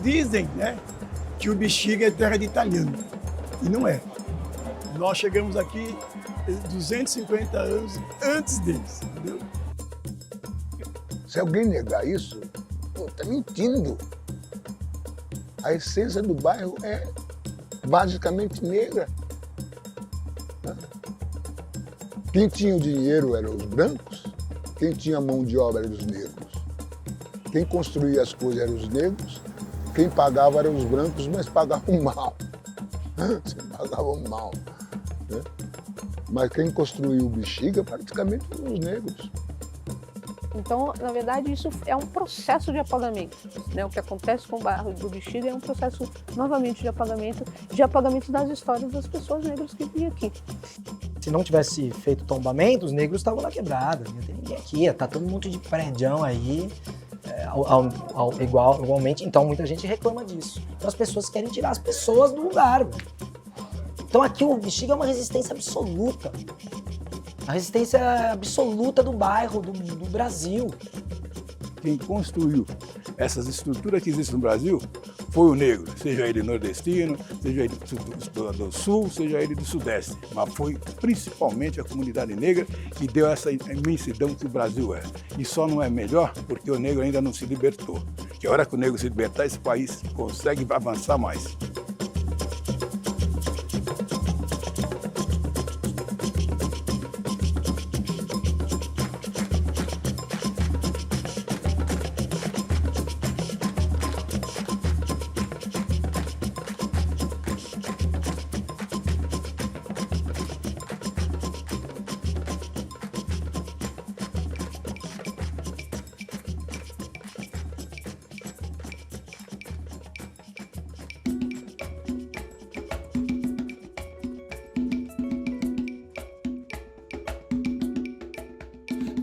Dizem, né, que o Bexiga é terra de italiano, e não é. Nós chegamos aqui 250 anos antes deles, entendeu? Se alguém negar isso, está mentindo. A essência do bairro é basicamente negra. Quem tinha o dinheiro eram os brancos, quem tinha a mão de obra eram os negros. Quem construía as coisas eram os negros, quem pagava eram os brancos, mas pagavam mal. Pagavam mal. Né? Mas quem construiu o Bexiga praticamente foram os negros. Então, na verdade, isso é um processo de apagamento, né? O que acontece com o bairro do Bexiga é um processo, novamente, de apagamento das histórias das pessoas negras que vivem aqui. Se não tivesse feito tombamento, os negros estavam na quebrada, não tem ninguém aqui, tá todo mundo de prédião aí, igualmente, então muita gente reclama disso. Então as pessoas querem tirar as pessoas do lugar. Então aqui o Bexiga é uma resistência absoluta. A resistência absoluta do bairro, do Brasil. Quem construiu essas estruturas que existem no Brasil foi o negro, seja ele nordestino, seja ele do sul, seja ele do sudeste. Mas foi principalmente a comunidade negra que deu essa imensidão que o Brasil é. E só não é melhor porque o negro ainda não se libertou. Que a hora que o negro se libertar, esse país consegue avançar mais.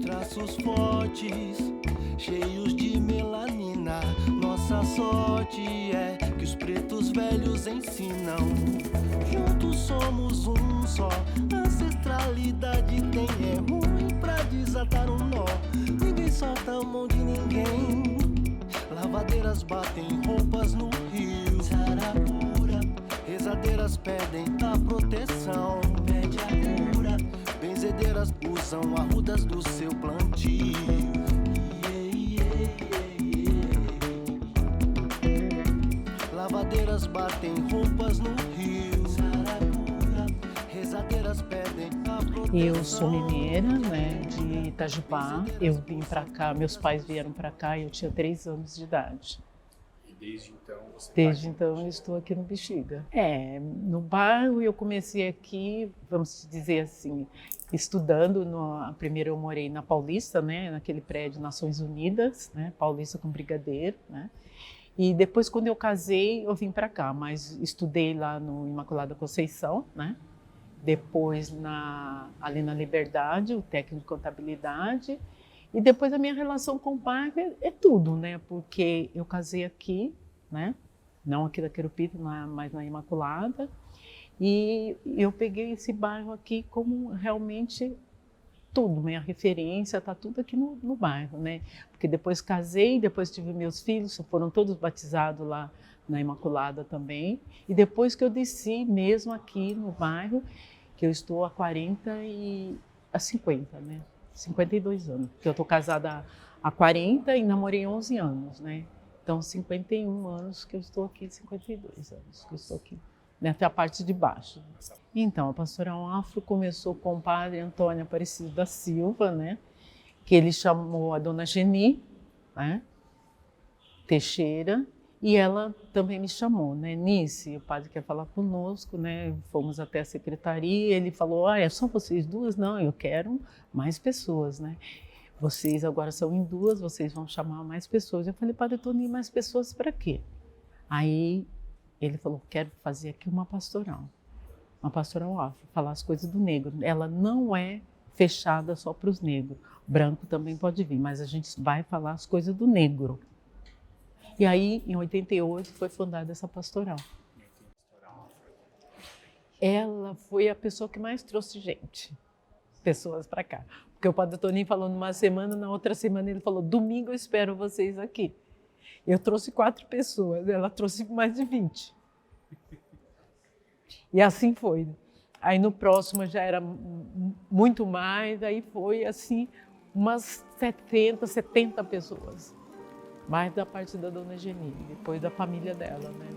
Traços fortes, cheios de melanina. Nossa sorte é que os pretos velhos ensinam. Juntos somos um só. Ancestralidade tem é ruim pra desatar um nó. Ninguém solta a mão de ninguém. Lavadeiras batem roupas no rio. Sarapura, rezadeiras pedem a proteção. Pede a cura. Benzedeiras usam arrudas do seu plantio. Lavadeiras batem roupas no rio. Rezadeiras pedem a proteção. Eu sou mineira, né, de Itajubá. Eu vim para cá, meus pais vieram para cá e eu tinha 3 anos de idade. Desde então você Desde então eu estou aqui no Bexiga. No bairro eu comecei aqui, vamos dizer assim, estudando. Primeiro eu morei na Paulista, né, naquele prédio Nações Unidas, né, Paulista com Brigadeiro, né. E depois quando eu casei eu vim para cá, mas estudei lá no Imaculada Conceição, né. Depois ali na Liberdade, o técnico de contabilidade. E depois a minha relação com o bairro é tudo, né? Porque eu casei aqui, né? Não aqui da Querupita, mas na Imaculada. E eu peguei esse bairro aqui como realmente tudo, minha referência, tá tudo aqui no bairro, né? Porque depois casei, depois tive meus filhos, foram todos batizados lá na Imaculada também. E depois que eu desci mesmo aqui no bairro, que eu estou há 50, né? 52 anos, porque eu estou casada há 40 e namorei 11 anos, né? Então, 51 anos que eu estou aqui, 52 anos que eu estou aqui, né? Até a parte de baixo. Então, a Pastoral Afro começou com o padre Antônio Aparecido da Silva, né? Que ele chamou a dona Geni, né? Teixeira, E ela também me chamou, né? Nice, o padre quer falar conosco, né? Fomos até a secretaria, ele falou, é só vocês duas? Não, eu quero mais pessoas, né? Vocês agora são em duas, vocês vão chamar mais pessoas. Eu falei, padre Toninho, mais pessoas para quê? Aí ele falou, quero fazer aqui uma pastoral afro, falar as coisas do negro. Ela não é fechada só para os negros, branco também pode vir, mas a gente vai falar as coisas do negro. E aí, em 88, foi fundada essa pastoral. Ela foi a pessoa que mais trouxe pessoas para cá. Porque o padre Toninho falou numa semana, na outra semana ele falou, domingo eu espero vocês aqui. Eu trouxe 4 pessoas, ela trouxe mais de 20. E assim foi. Aí no próximo já era muito mais, aí foi assim, umas 60, 70 pessoas. Mais da parte da dona Geni, depois da família dela, né?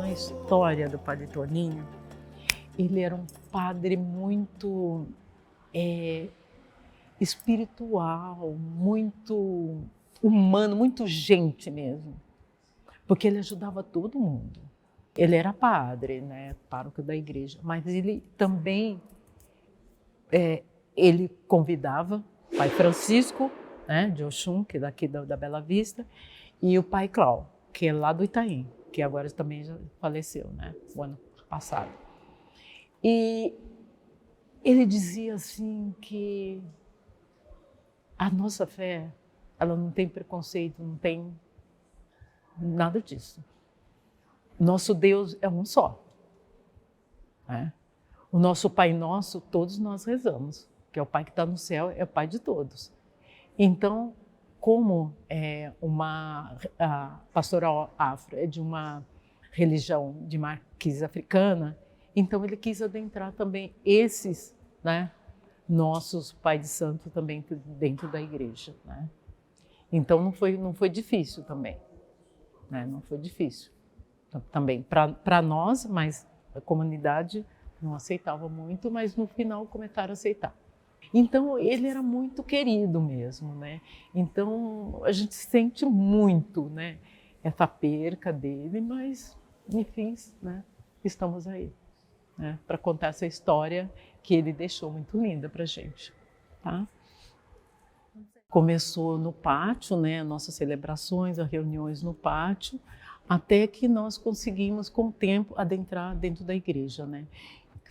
Na história do padre Toninho, ele era um padre muito espiritual, muito humano, muito gente mesmo, porque ele ajudava todo mundo. Ele era padre, né, pároco da igreja, mas ele também ele convidava o pai Francisco, né, de Oxum, que é daqui da Bela Vista, e o pai Clau, que é lá do Itaim, que agora também já faleceu, né, o ano passado. E ele dizia assim que a nossa fé, ela não tem preconceito, não tem nada disso. Nosso Deus é um só, né? O nosso Pai Nosso, todos nós rezamos, que é o Pai que está no céu, é o Pai de todos. Então, como a pastoral afro é de uma religião de matriz africana, então ele quis adentrar também esses, né, nossos pais de santo também dentro da igreja, né? Então não foi difícil também, né? Não foi difícil também para nós, mas a comunidade não aceitava muito, mas no final começaram a aceitar. Então ele era muito querido mesmo, né? Então a gente sente muito, né, essa perca dele, mas enfim, né, estamos aí, né, para contar essa história que ele deixou muito linda para a gente, tá? Começou no pátio, né, nossas celebrações, as reuniões no pátio, até que nós conseguimos, com o tempo, adentrar dentro da igreja, né?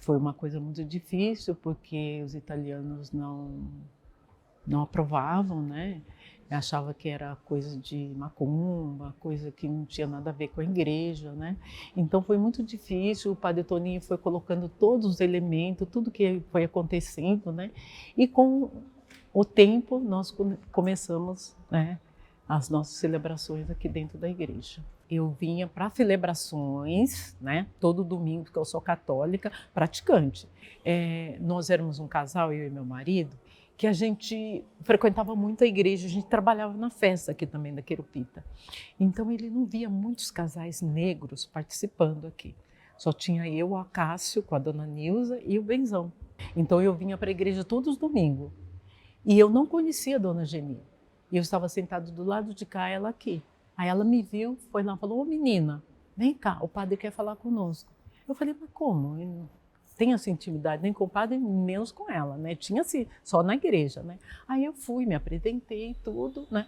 Foi uma coisa muito difícil, porque os italianos não aprovavam, né? Achava que era coisa de macumba, coisa que não tinha nada a ver com a igreja, né? Então foi muito difícil, o padre Toninho foi colocando todos os elementos, tudo que foi acontecendo, né? E com o tempo nós começamos, né, as nossas celebrações aqui dentro da igreja. Eu vinha para celebrações, né, todo domingo, porque eu sou católica, praticante. Nós éramos um casal, eu e meu marido, que a gente frequentava muito a igreja, a gente trabalhava na festa aqui também da Querupita. Então ele não via muitos casais negros participando aqui. Só tinha eu, o Acácio, com a dona Nilza e o Benzão. Então eu vinha para a igreja todos os domingos. E eu não conhecia a dona Geni. E eu estava sentado do lado de cá, ela aqui. Aí ela me viu, foi lá e falou, ô menina, vem cá, o padre quer falar conosco. Eu falei, mas como? Eu não tenho essa intimidade nem com o padre, menos com ela, né? Tinha assim, só na igreja, né? Aí eu fui, me apresentei, tudo, né?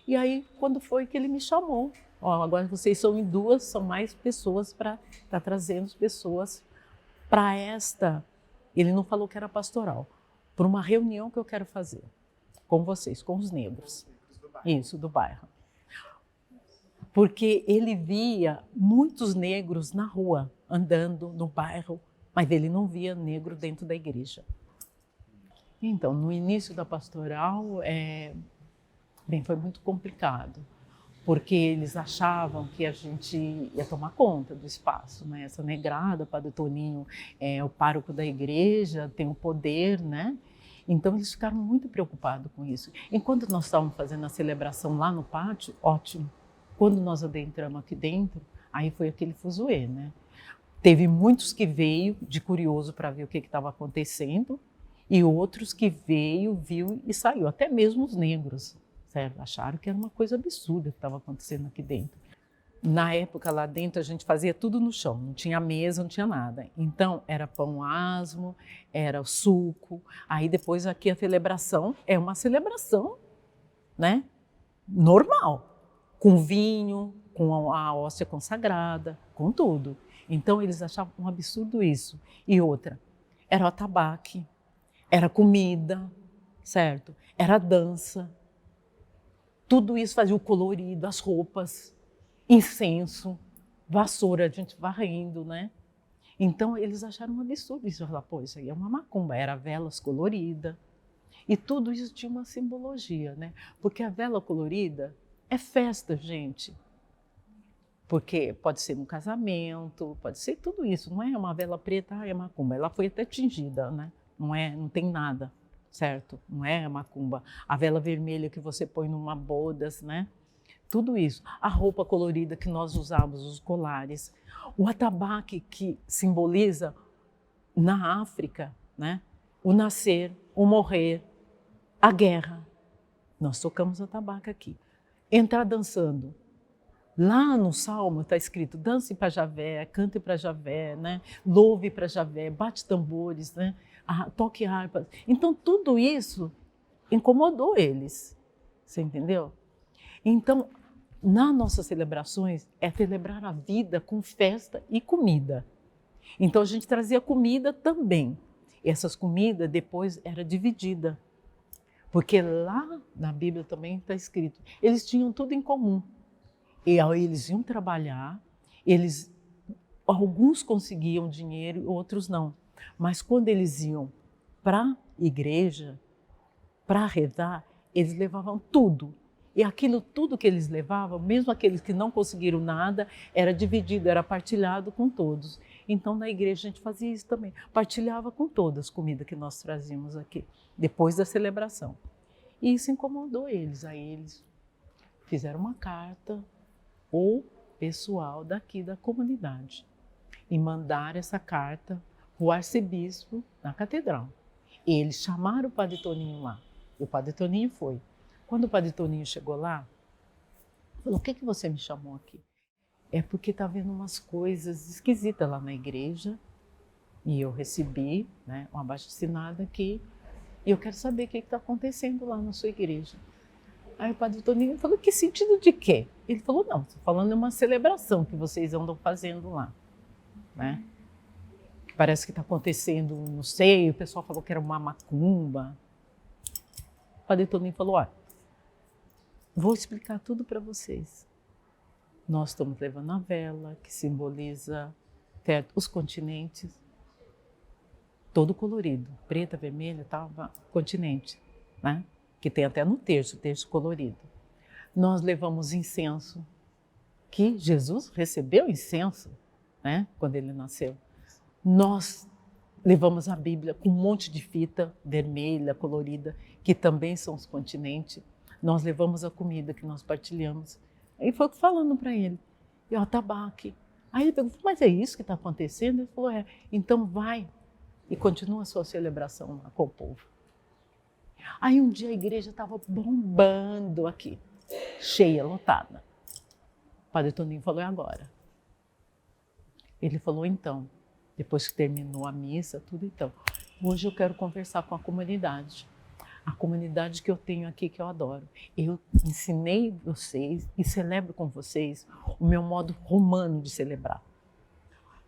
E aí, quando foi que ele me chamou, ó, agora vocês são em duas, são mais pessoas para estar trazendo pessoas para esta, ele não falou que era pastoral, para uma reunião que eu quero fazer com vocês, com os negros. Isso, do bairro. Porque ele via muitos negros na rua, andando no bairro, mas ele não via negro dentro da igreja. Então, no início da pastoral, foi muito complicado, porque eles achavam que a gente ia tomar conta do espaço, né? Essa negrada, Padre Toninho é o pároco da igreja, tem o poder, né? Então, eles ficaram muito preocupados com isso. Enquanto nós estávamos fazendo a celebração lá no pátio, ótimo. Quando nós adentramos aqui dentro, aí foi aquele fuzuê, né? Teve muitos que veio de curioso para ver o que estava acontecendo e outros que veio, viu e saiu. Até mesmo os negros, certo? Acharam que era uma coisa absurda que estava acontecendo aqui dentro. Na época, lá dentro, a gente fazia tudo no chão, não tinha mesa, não tinha nada. Então, era pão asmo, era suco. Aí depois aqui a celebração é uma celebração, né? Normal. Com vinho, com a hóstia consagrada, com tudo. Então, eles achavam um absurdo isso. E outra, era o atabaque, era comida, certo? Era dança. Tudo isso fazia o colorido, as roupas, incenso, vassoura, a gente varrendo, né? Então, eles acharam um absurdo isso. Falaram, pô, isso aí é uma macumba. Era velas coloridas. E tudo isso tinha uma simbologia, né? Porque a vela colorida é festa, gente. Porque pode ser um casamento, pode ser tudo isso. Não é uma vela preta, é macumba. Ela foi até tingida, né? Não tem nada, certo? Não é macumba. A vela vermelha que você põe numa bodas, né? Tudo isso. A roupa colorida que nós usávamos, os colares. O atabaque que simboliza na África, né? O nascer, o morrer, a guerra. Nós tocamos atabaque aqui. Entrar dançando. Lá no Salmo está escrito, dance para Javé, cante para Javé, né? Louve para Javé, bate tambores, né? Toque harpa. Então, tudo isso incomodou eles, você entendeu? Então, nas nossas celebrações, é celebrar a vida com festa e comida. Então, a gente trazia comida também. E essas comidas depois era dividida. Porque lá na Bíblia também está escrito, eles tinham tudo em comum. E aí eles iam trabalhar, alguns conseguiam dinheiro, outros não. Mas quando eles iam para a igreja, para rezar, eles levavam tudo. E aquilo tudo que eles levavam, mesmo aqueles que não conseguiram nada, era dividido, era partilhado com todos. Então, na igreja, a gente fazia isso também. Partilhava com todas as comidas que nós trazíamos aqui, depois da celebração. E isso incomodou eles. Aí eles fizeram uma carta ao pessoal daqui da comunidade e mandaram essa carta para o arcebispo na catedral. E eles chamaram o Padre Toninho lá. E o Padre Toninho foi. Quando o Padre Toninho chegou lá, falou, o que você me chamou aqui? É porque está vendo umas coisas esquisitas lá na igreja e eu recebi, né, uma abaixo-assinada aqui e eu quero saber o que está acontecendo lá na sua igreja. Aí o Padre Toninho falou, que sentido de quê? Ele falou, não, estou falando de uma celebração que vocês andam fazendo lá, né? Parece que está acontecendo, não sei, o pessoal falou que era uma macumba. O Padre Toninho falou, olha, vou explicar tudo para vocês. Nós estamos levando a vela, que simboliza os continentes, todo colorido, preta, vermelha, tal, continente, né? Que tem até no terço colorido. Nós levamos incenso, que Jesus recebeu incenso, né? Quando ele nasceu. Nós levamos a Bíblia com um monte de fita vermelha, colorida, que também são os continentes. Nós levamos a comida que nós partilhamos. Aí foi falando para ele, e o tabaque. Aí ele perguntou, mas é isso que está acontecendo? Ele falou, é, então vai e continua a sua celebração lá com o povo. Aí um dia a igreja estava bombando aqui, cheia, lotada. O Padre Toninho falou, é agora. Ele falou, então, depois que terminou a missa, tudo, então, hoje eu quero conversar com a comunidade que eu tenho aqui, que eu adoro. Eu ensinei vocês e celebro com vocês o meu modo romano de celebrar.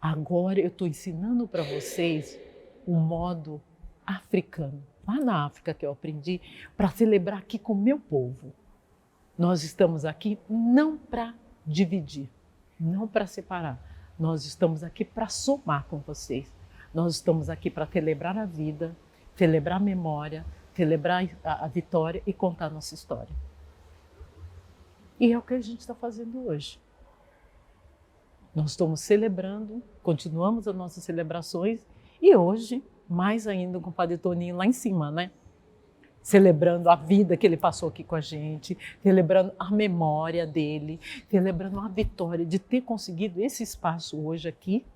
Agora eu estou ensinando para vocês o modo africano. lá na África que eu aprendi, para celebrar aqui com o meu povo. Nós estamos aqui não para dividir, não para separar. Nós estamos aqui para somar com vocês. Nós estamos aqui para celebrar a vida, celebrar a memória, celebrar a vitória e contar a nossa história. E é o que a gente está fazendo hoje. Nós estamos celebrando, continuamos as nossas celebrações e hoje, mais ainda com o Padre Toninho lá em cima, né? Celebrando a vida que ele passou aqui com a gente, celebrando a memória dele, celebrando a vitória de ter conseguido esse espaço hoje aqui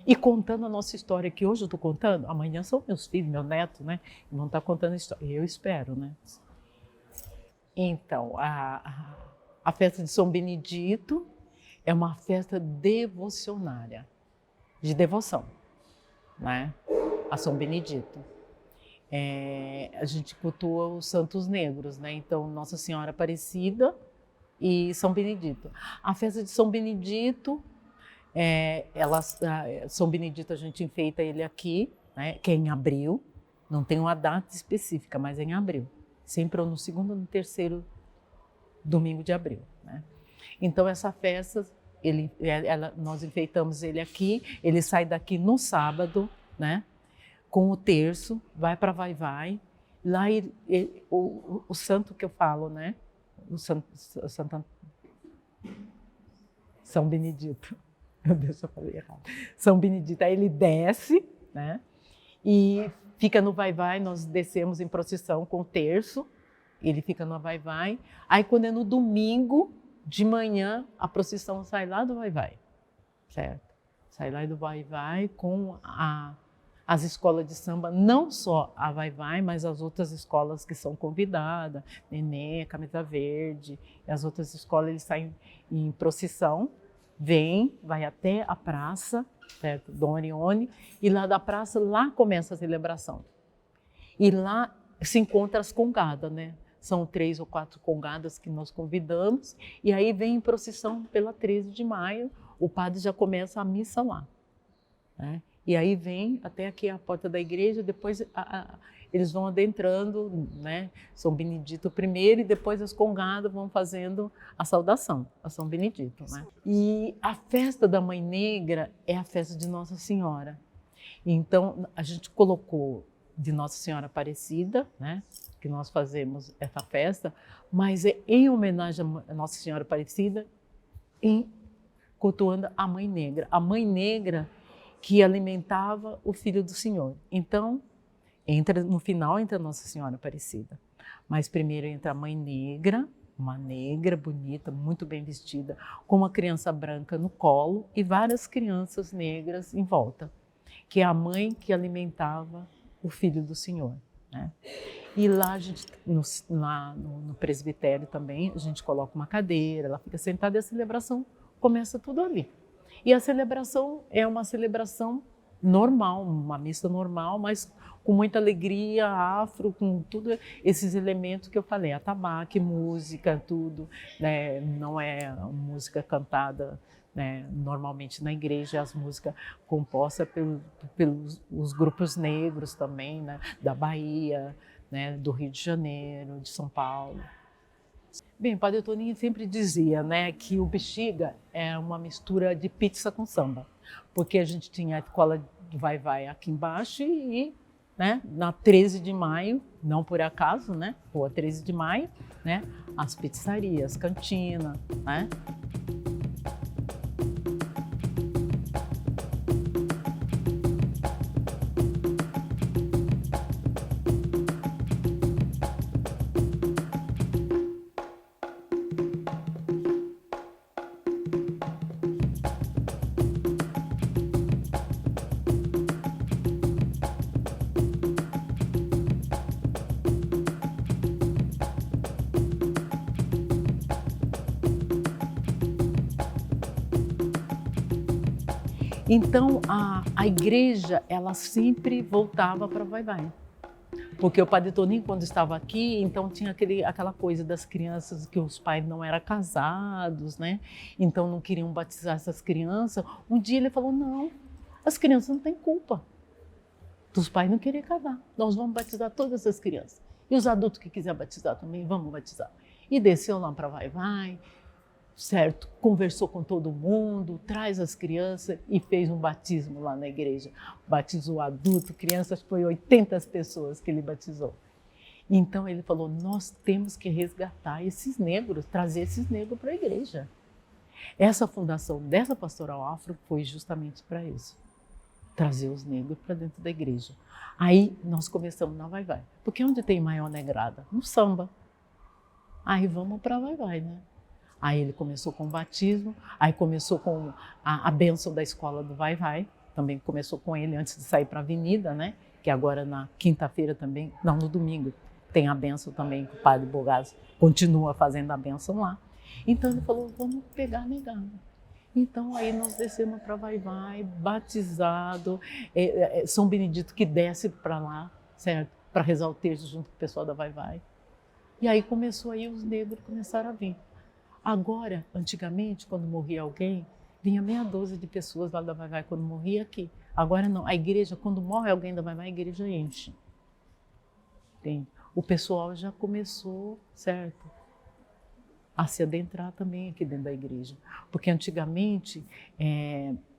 e contando a nossa história que hoje eu estou contando. Amanhã são meus filhos, meu neto, né? Vão estar contando a história. Eu espero, né? Então, a festa de São Benedito é uma festa devocionária, de devoção, né? A São Benedito. A gente cultua os santos negros, né? Então, Nossa Senhora Aparecida e São Benedito. A festa de São Benedito, São Benedito a gente enfeita ele aqui, né? Que é em abril, não tem uma data específica, mas é em abril. Sempre ou no segundo ou no terceiro domingo de abril, né? Então, essa festa, nós enfeitamos ele aqui, ele sai daqui no sábado, né? Com o terço, vai para Vai-Vai. Lá o santo que eu falo, né? São Benedito. Meu Deus, eu falei errado. São Benedito, aí ele desce, né? E fica no Vai-Vai, nós descemos em procissão com o terço, ele fica no Vai-Vai. Aí quando é no domingo de manhã, a procissão sai lá do Vai-Vai, certo? Sai lá do Vai-Vai com as escolas de samba, não só a Vai-Vai, mas as outras escolas que são convidadas, Nenê, Camisa Verde, e as outras escolas, eles saem em procissão, vai até a praça, certo? Dom Orione, e lá da praça, lá começa a celebração. E lá se encontra as congadas, né? São 3 ou 4 congadas que nós convidamos, e aí vem em procissão pela 13 de maio, o padre já começa a missa lá, né? E aí vem até aqui a porta da igreja, depois eles vão adentrando, né? São Benedito primeiro e depois as congadas vão fazendo a saudação a São Benedito, né? E a festa da Mãe Negra é a festa de Nossa Senhora. Então a gente colocou de Nossa Senhora Aparecida, né? Que nós fazemos essa festa, mas é em homenagem a Nossa Senhora Aparecida, cultuando a Mãe Negra. A Mãe Negra que alimentava o Filho do Senhor. Então, no final entra Nossa Senhora Aparecida. Mas primeiro entra a Mãe Negra, uma negra bonita, muito bem vestida, com uma criança branca no colo e várias crianças negras em volta, que é a mãe que alimentava o Filho do Senhor, né? E lá, a gente, no presbitério também, a gente coloca uma cadeira, ela fica sentada e a celebração começa tudo ali. E a celebração é uma celebração normal, uma missa normal, mas com muita alegria, afro, com tudo esses elementos que eu falei, atabaque, música, tudo, né? Não é música cantada, né? Normalmente na igreja, as músicas compostas pelos grupos negros também, né? Da Bahia, né? Do Rio de Janeiro, de São Paulo. Bem, o Padre Toninho sempre dizia, né, que o Bexiga é uma mistura de pizza com samba, porque a gente tinha a escola de Vai-Vai aqui embaixo e, né, na 13 de maio, não por acaso, né, Rua 13 de maio, né, as pizzarias, cantina, né. Então, a igreja, ela sempre voltava para Vai-Vai. Porque o Padre Toninho, quando estava aqui, então tinha aquela coisa das crianças que os pais não eram casados, né? Então não queriam batizar essas crianças. Um dia ele falou, não, as crianças não têm culpa. dos pais não querer casar. Nós vamos batizar todas as crianças. E os adultos que quiserem batizar também, vamos batizar. E desceu lá para Vai-Vai, certo? Conversou com todo mundo, traz as crianças e fez um batismo lá na igreja. Batizou adulto, crianças, foi 80 pessoas que ele batizou. Então ele falou, nós temos que resgatar esses negros, trazer esses negros para a igreja. Essa fundação dessa pastoral afro foi justamente para isso. Trazer os negros para dentro da igreja. Aí nós começamos na Vai-Vai. Porque onde tem maior negrada? No samba. Aí vamos para Vai-Vai, né? Aí ele começou com o batismo, aí começou com a bênção da escola do Vai-Vai, também começou com ele antes de sair para a avenida, né? Que agora na quinta-feira também, não, no domingo, tem a bênção também, que o padre Bogazzi continua fazendo a bênção lá. Então ele falou, vamos pegar a negada. Então aí nós descemos para Vai-Vai, batizado, São Benedito que desce para lá, certo? Para rezar o terço junto com o pessoal da Vai-Vai. E aí começou aí, os negros começaram a vir. Agora, antigamente, quando morria alguém, vinha meia dúzia de pessoas lá da Vai-Vai quando morria aqui. Agora não, a igreja, quando morre alguém da Vai-Vai, a igreja enche. Entende? O pessoal já começou, certo, a se adentrar também aqui dentro da igreja. Porque antigamente,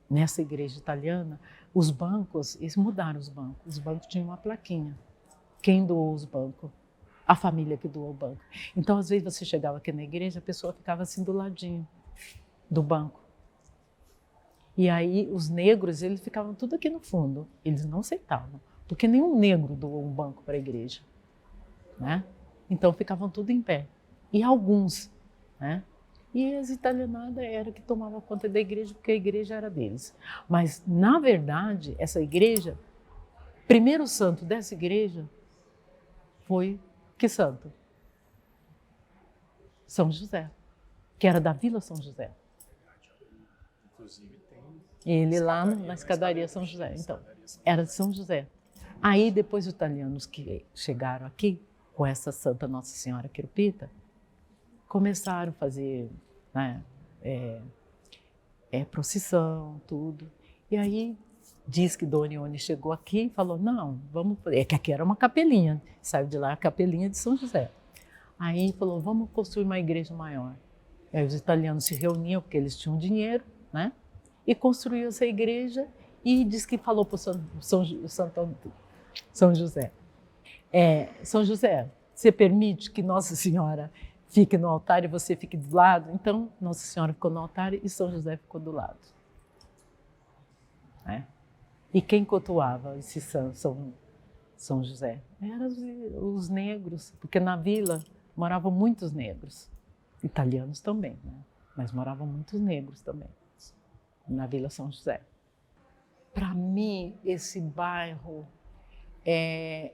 nessa igreja italiana, os bancos, eles mudaram os bancos. Os bancos tinham uma plaquinha. Quem doou os bancos? A família que doou o banco. Então, às vezes, você chegava aqui na igreja, a pessoa ficava assim do ladinho do banco. E aí, os negros, eles ficavam tudo aqui no fundo. Eles não aceitavam, porque nenhum negro doou um banco para a igreja, né? Então, ficavam tudo em pé. E alguns, né? E as italianadas era que tomava conta da igreja, porque a igreja era deles. Mas, na verdade, essa igreja, primeiro santo dessa igreja foi que santo? São José, que era da Vila São José. Inclusive tem. Ele lá na escadaria São José. Então, era de São José. Aí depois os italianos que chegaram aqui, com essa Santa Nossa Senhora Querupita, começaram a fazer, né, procissão, tudo. E aí diz que Dona Ione chegou aqui e falou, não, vamos... que aqui era uma capelinha, saiu de lá a capelinha de São José. Aí falou, vamos construir uma igreja maior. Aí os italianos se reuniam, porque eles tinham dinheiro, né? E construiu essa igreja e diz que falou para São José. São José, você permite que Nossa Senhora fique no altar e você fique do lado? Então, Nossa Senhora ficou no altar e São José ficou do lado. Né? E quem cultuava esse São José? Eram os negros, porque na vila moravam muitos negros, italianos também, né? Mas moravam muitos negros também, na Vila São José. Para mim, esse bairro é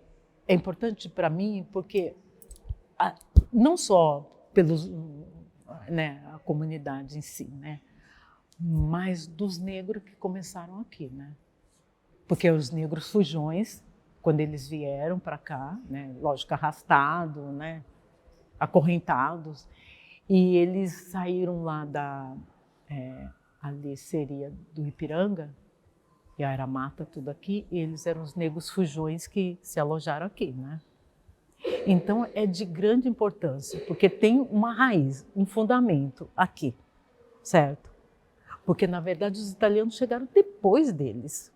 importante para mim porque não só pelos, né, a comunidade em si, né? Mas dos negros que começaram aqui, né? Porque os negros fujões, quando eles vieram para cá, né, lógico, arrastados, né, acorrentados, e eles saíram lá ali seria do Ipiranga, e era mata tudo aqui, e eles eram os negros fujões que se alojaram aqui, né? Então é de grande importância, porque tem uma raiz, um fundamento aqui, certo? Porque na verdade os italianos chegaram depois deles.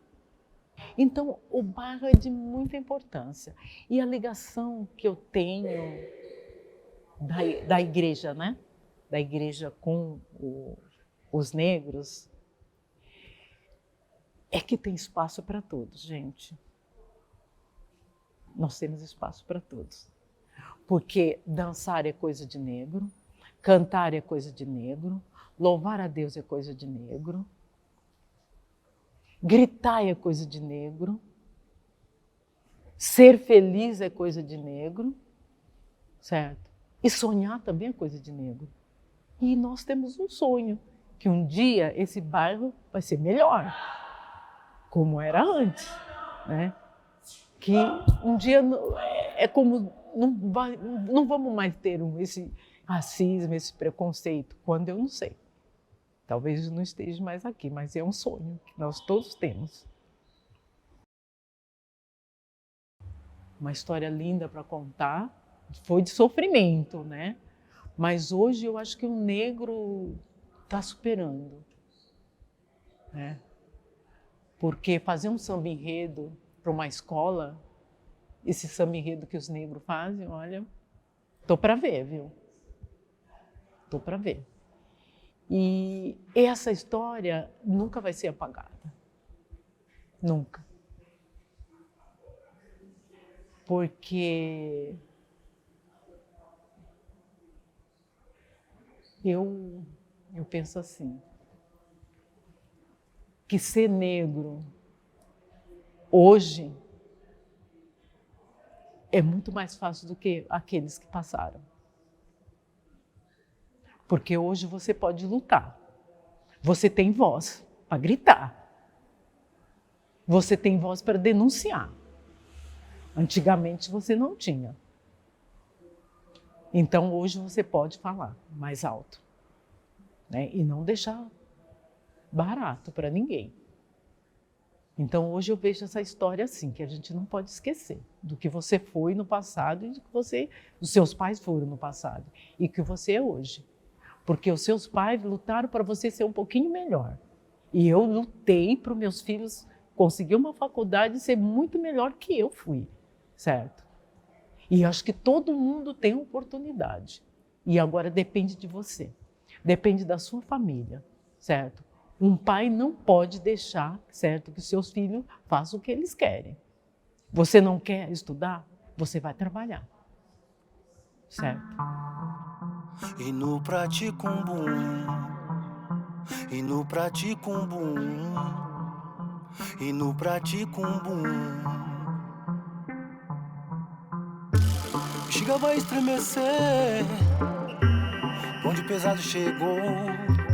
Então, o bairro é de muita importância. E a ligação que eu tenho da igreja, né? Da igreja com os negros, é que tem espaço para todos, gente. Nós temos espaço para todos. Porque dançar é coisa de negro, cantar é coisa de negro, louvar a Deus é coisa de negro, gritar é coisa de negro, ser feliz é coisa de negro, certo? E sonhar também é coisa de negro. E nós temos um sonho, que um dia esse bairro vai ser melhor, como era antes, né? Que um dia é como não vamos mais ter esse racismo, esse preconceito. Quando eu não sei. Talvez não esteja mais aqui, mas é um sonho que nós todos temos. uma história linda para contar, foi de sofrimento, né? Mas hoje eu acho que o negro está superando, né? Porque fazer um samba enredo para uma escola, esse samba enredo que os negros fazem, olha, tô para ver, viu? Tô para ver. E essa história nunca vai ser apagada. Nunca. Porque eu penso assim, que ser negro hoje é muito mais fácil do que aqueles que passaram. Porque hoje você pode lutar, você tem voz para gritar, você tem voz para denunciar. Antigamente você não tinha. Então hoje você pode falar mais alto, né? E não deixar barato para ninguém. Então hoje eu vejo essa história assim, que a gente não pode esquecer do que você foi no passado e do que os seus pais foram no passado e que você é hoje. Porque os seus pais lutaram para você ser um pouquinho melhor. E eu lutei para os meus filhos conseguir uma faculdade e ser muito melhor que eu fui, certo? E acho que todo mundo tem oportunidade. E agora depende de você, depende da sua família, certo? Um pai não pode deixar, certo, que seus filhos façam o que eles querem. Você não quer estudar? Você vai trabalhar, certo? E no praticumbum, e no praticumbum, e no praticumbum, bexiga vai estremecer, bonde pesado chegou.